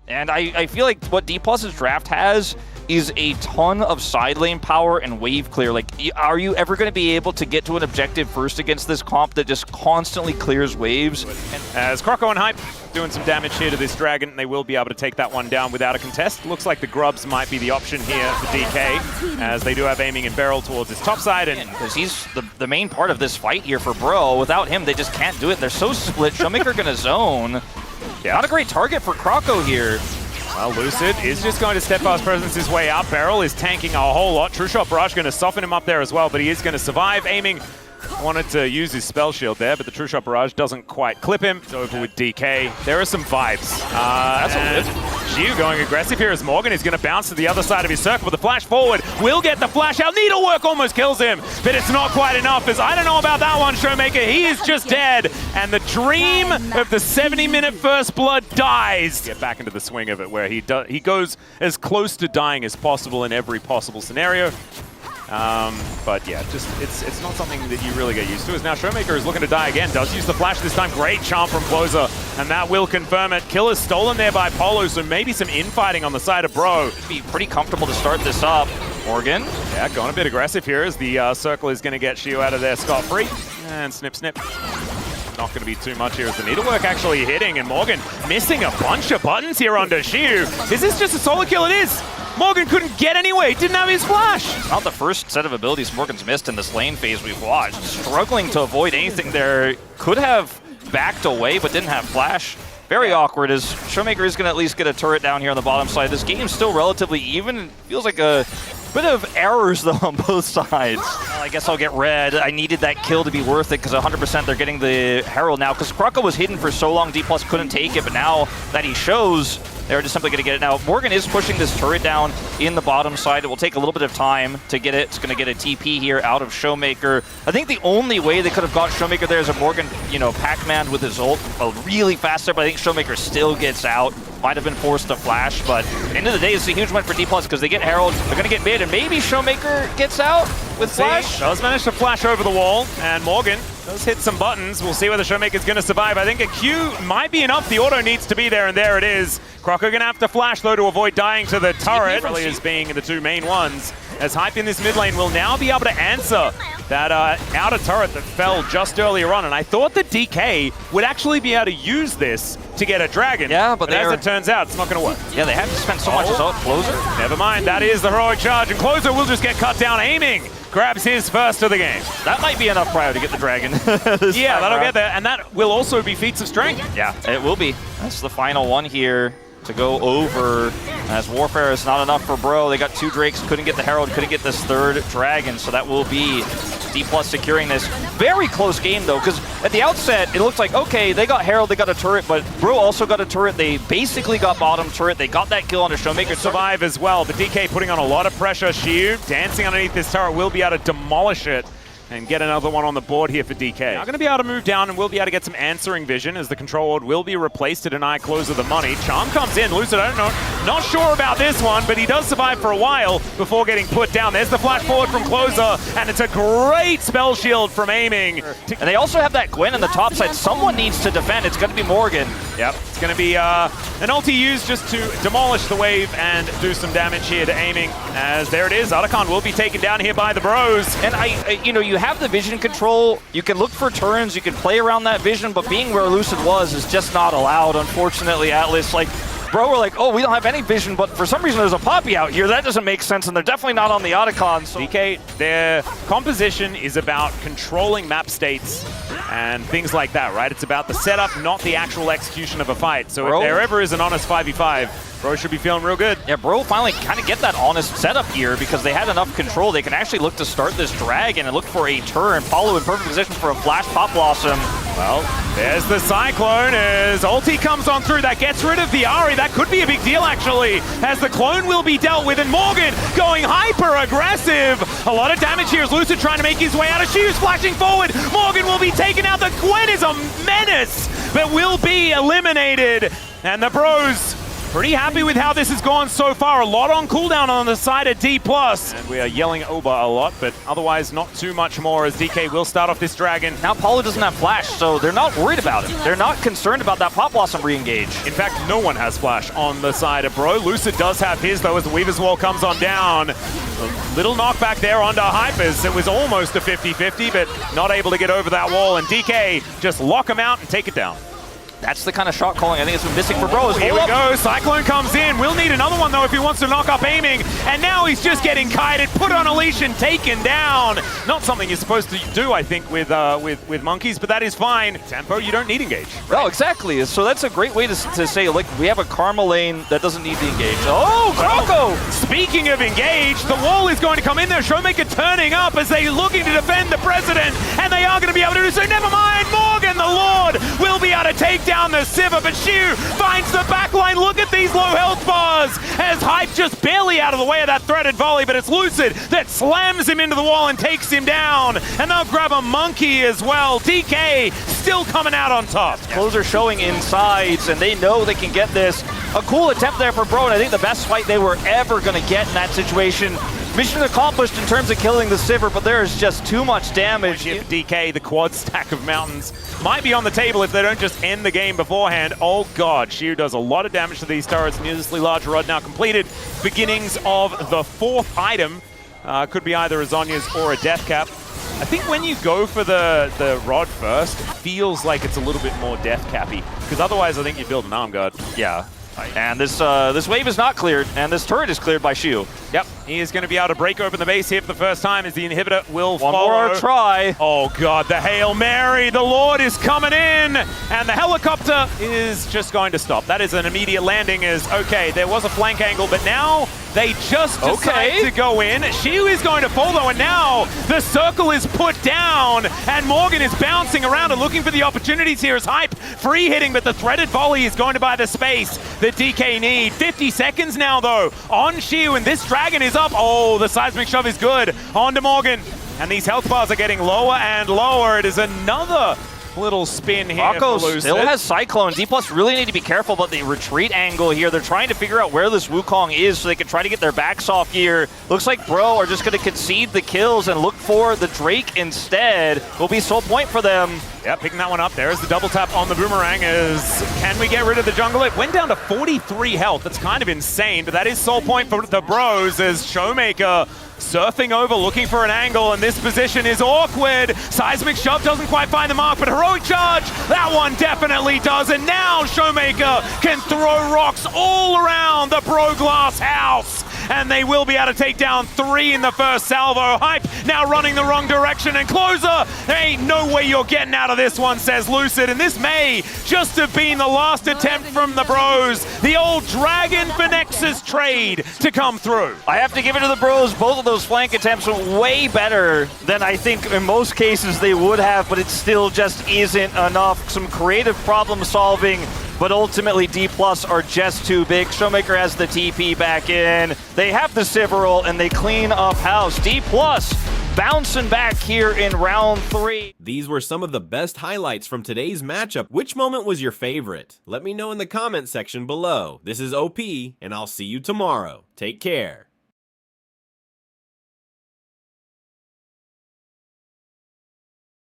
And I feel like what Dplus's draft has is a ton of side lane power and wave clear. Like, are you ever going to be able to get to an objective first against this comp that just constantly clears waves? As Croco and Hype doing some damage here to this dragon, they will be able to take that one down without a contest. Looks like the grubs might be the option here for DK, as they do have aiming and barrel towards his top side. And because he's the main part of this fight here for Bro. Without him, they just can't do it. They're so split. Showmaker going to zone. Yeah, not a great target for Croco here. Well, Lucid is just going to steadfast presence his way out. Barrel is tanking a whole lot. True Shot Barrage going to soften him up there as well, but he is going to survive. Aiming wanted to use his spell shield there, but the True Shot Barrage doesn't quite clip him. It's over with DK. There are some vibes. That's a lift. Xiu going aggressive here as Morgan is going to bounce to the other side of his circle, but the flash forward will get the flash out. Needlework almost kills him, but it's not quite enough, as I don't know about that one, Showmaker. He is just dead, and the dream of the 70-minute first blood dies. Get back into the swing of it, where he goes as close to dying as possible in every possible scenario. But yeah, just it's not something that you really get used to. As now Showmaker is looking to die again, does use the flash this time. Great charm from Closer, and that will confirm it. Kill is stolen there by Polo, so maybe some infighting on the side of Bro. Be pretty comfortable to start this up. Morgan. Yeah, going a bit aggressive here as the circle is going to get Xiu out of there scot-free. And snip, snip. Not going to be too much here as the needlework actually hitting, and Morgan missing a bunch of buttons here onto Xiu. Is this just a solo kill? It is! Morgan couldn't get anyway, didn't have his flash. Not the first set of abilities Morgan's missed in this lane phase we've watched. Struggling to avoid anything there. Could have backed away, but didn't have flash. Very awkward, as Showmaker is going to at least get a turret down here on the bottom side. This game's still relatively even. It feels like a bit of errors, though, on both sides. Well, I guess I'll get red. I needed that kill to be worth it, because 100% they're getting the Herald now. Because Croco was hidden for so long, Dplus couldn't take it, but now that he shows, they're just simply going to get it now. Morgan is pushing this turret down in the bottom side. It will take a little bit of time to get it. It's going to get a TP here out of Showmaker. I think the only way they could have got Showmaker there is if Morgan, Pac-Man with his ult really fast there, but I think Showmaker still gets out. Might have been forced to flash, but at the end of the day, it's a huge win for Dplus because they get Herald, they're going to get mid, and maybe Showmaker gets out with flash. Does manage to flash over the wall, and Morgan does hit some buttons. We'll see whether Showmaker's going to survive. I think a Q might be enough. The auto needs to be there, and there it is. Croco going to have to flash, though, to avoid dying to the turret, really as being the two main ones. As Hype in this mid lane will now be able to answer that outer turret that fell just earlier on. And I thought that DK would actually be able to use this to get a dragon. Yeah, but as it turns out, it's not going to work. Yeah, they have to spend so much on Closer. Never mind, that is the heroic charge, and Closer will just get cut down. Aiming grabs his first of the game. That might be enough prior to get the dragon. Yeah, that'll get there, and that will also be feats of strength. Yeah, it will be. That's the final one here to go over, as Warfare is not enough for Bro. They got two Drakes, couldn't get the Herald, couldn't get this third Dragon, so that will be Dplus securing this. Very close game, though, because at the outset, it looked like, okay, they got Herald, they got a turret, but Bro also got a turret. They basically got bottom turret. They got that kill on a Showmaker. Survive as well, but DK putting on a lot of pressure. Xiu dancing underneath this turret will be able to demolish it and get another one on the board here for DK. Now going to be able to move down, and we'll be able to get some answering vision as the control ward will be replaced to deny Closer the money. Charm comes in. Lucid, I don't know. Not sure about this one, but he does survive for a while before getting put down. There's the flash forward from Closer, and it's a great spell shield from Aiming. And they also have that Gwen on the top side. Someone needs to defend. It's going to be Morgan. Yep, it's going to be an ulti used just to demolish the wave and do some damage here to Aiming. As there it is, Otacon will be taken down here by the Bros. And you have the vision control. You can look for turns. You can play around that vision, but being where Lucid was is just not allowed, unfortunately. Atlas, Bro, we're like, oh, we don't have any vision, but for some reason there's a Poppy out here. That doesn't make sense, and they're definitely not on the Otacon. So DK, their composition is about controlling map states and things like that, right? It's about the setup, not the actual execution of a fight. So if there ever is an honest 5v5, Bro should be feeling real good. Yeah, Bro finally kind of get that honest setup here because they had enough control. They can actually look to start this dragon and look for a turn, follow in perfect position for a flash Pop Blossom. Well, there's the Cyclone as ulti comes on through. That gets rid of the Ahri. That could be a big deal, actually, as the clone will be dealt with. And Morgan going hyper-aggressive. A lot of damage here as Lucid trying to make his way out of Xiu's flashing forward. Morgan will be taken out. The Gwen is a menace, but will be eliminated. And the Bros Pretty happy with how this has gone so far. A lot on cooldown on the side of Dplus. And we are yelling Oba a lot, but otherwise not too much more as DK will start off this dragon. Now Paulo doesn't have flash, so they're not worried about it. They're not concerned about that Pop Blossom re-engage. In fact, no one has flash on the side of Bro. Lucid does have his, though, as the Weaver's Wall comes on down. A little knockback there onto Hypers. It was almost a 50-50, but not able to get over that wall. And DK just lock him out and take it down. That's the kind of shot calling I think it's been missing for Bros. Here we go. Cyclone comes in. We'll need another one, though, if he wants to knock up aiming. And now he's just getting kited, put on a leash, and taken down. Not something you're supposed to do, I think, with monkeys, but that is fine. Tempo, you don't need engage. Right? Oh, exactly. So that's a great way to say, like, we have a Karma lane that doesn't need the engage. Oh, Croco! Well, speaking of engage, the wall is going to come in there. Showmaker turning up as they're looking to defend the president, and they are going to be able to do so. Never mind, Morgan, the Lord, will be able to take down the Sivir, but Shu finds the backline. Look at these low health bars as Hype just barely out of the way of that threaded volley, but it's Lucid that slams him into the wall and takes him down. And they'll grab a monkey as well. DK still coming out on top. Closer showing insides, and they know they can get this. A cool attempt there for Bro, and I think the best fight they were ever going to get in that situation. Mission accomplished in terms of killing the Sivir, but there is just too much damage. If DK, the quad stack of mountains, might be on the table if they don't just end the game beforehand. Oh god, Shu does a lot of damage to these turrets. Needlessly large rod now completed. Beginnings of the fourth item. Could be either a Zhonya's or a death cap. I think when you go for the rod first, it feels like it's a little bit more death cappy, because otherwise I think you build an arm guard. Yeah. And this wave is not cleared, and this turret is cleared by Shu. Yep, he is going to be able to break open the base here for the first time as the inhibitor will follow. One more try. Oh god, the Hail Mary, the Lord is coming in, and the helicopter is just going to stop. That is an immediate landing as, okay, there was a flank angle, but now they just decide to go in. Shu is going to fall though, and now the circle is put down, and Morgan is bouncing around and looking for the opportunities here as Hype free hitting, but the threaded volley is going to buy the space that DK need. 50 seconds now though on Shu, and this dragon is up. Oh, the seismic shove is good onto Morgan, and these health bars are getting lower and lower. It is another little spin here. Rocco still has Cyclone. Dplus really need to be careful about the retreat angle here. They're trying to figure out where this Wukong is so they can try to get their backs off here. Looks like Bro are just going to concede the kills and look for the Drake instead. Will be sole point for them. Yeah, picking that one up. There's the double tap on the boomerang. Can we get rid of the jungle? It went down to 43 health. That's kind of insane, but that is sole point for the Bros as Showmaker surfing over, looking for an angle, and this position is awkward. Seismic shove doesn't quite find the mark, but heroic charge, that one definitely does, and now Showmaker can throw rocks all around the Bro Glass house, and they will be able to take down 3 in the first salvo. Hype now running the wrong direction, and Closer, there ain't no way you're getting out of this one, says Lucid, and this may just have been the last attempt from the Bros. The old Dragon for Nexus trade to come through. I have to give it to the Bros. Both of those flank attempts were way better than I think in most cases they would have, but it still just isn't enough. Some creative problem solving, but ultimately Dplus are just too big. Showmaker has the TP back in. They have the Sivir, and they clean up house. Dplus bouncing back here in round 3. These were some of the best highlights from today's matchup. Which moment was your favorite? Let me know in the comment section below. This is OP, and I'll see you tomorrow. Take care.